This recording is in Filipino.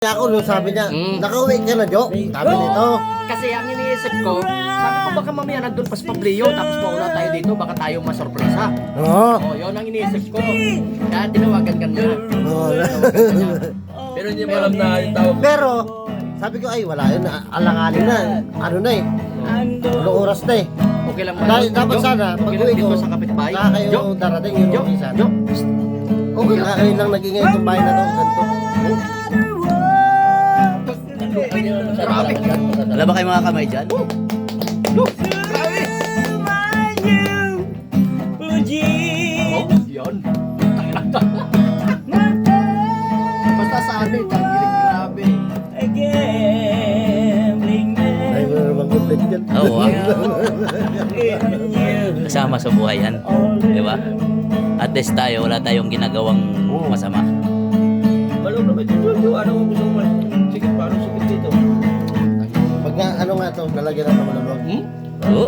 Ako no, sabi niya, nakauwi ka na, Jo. Sabi nito. Kasi ang iniisip ko, sabi ko baka mamaya nandun pa sa Pablio, tapos mauna tayo dito, baka tayo masurpresa. Oo. Oh, yun ang iniisip ko. Kaya tinawagan ka niya. Oo. Pero hindi mo alam na yung tawag. Pero, sabi ko, ay, wala yun. Alanganin na. Ano na eh. Anong oras na eh. Okay lang ba? Dapat Jo? sana, Okay pag lang uwi dito ko, sa kapitbahay. saka kayo Jo? darating yung Jo? umpisa. Jo? Okay, kakain lang nag-ingay itong bahay na to. Ganito. Grabe. Wala ba kayo mga kamay dyan? Grabe. Oh, yun. Basta sa amin, tanggilig grabe. Ay, wala namang complete yan. Oo, kasama sa buhay yan. Di ba? At least tayo, wala tayong ginagawang masama. Balong naman ito, Jojo. Ano mo gusto mo? Sige, parang sukit dito. Pag nga, ano nga to, nalagyan natin ng malamang. Oo.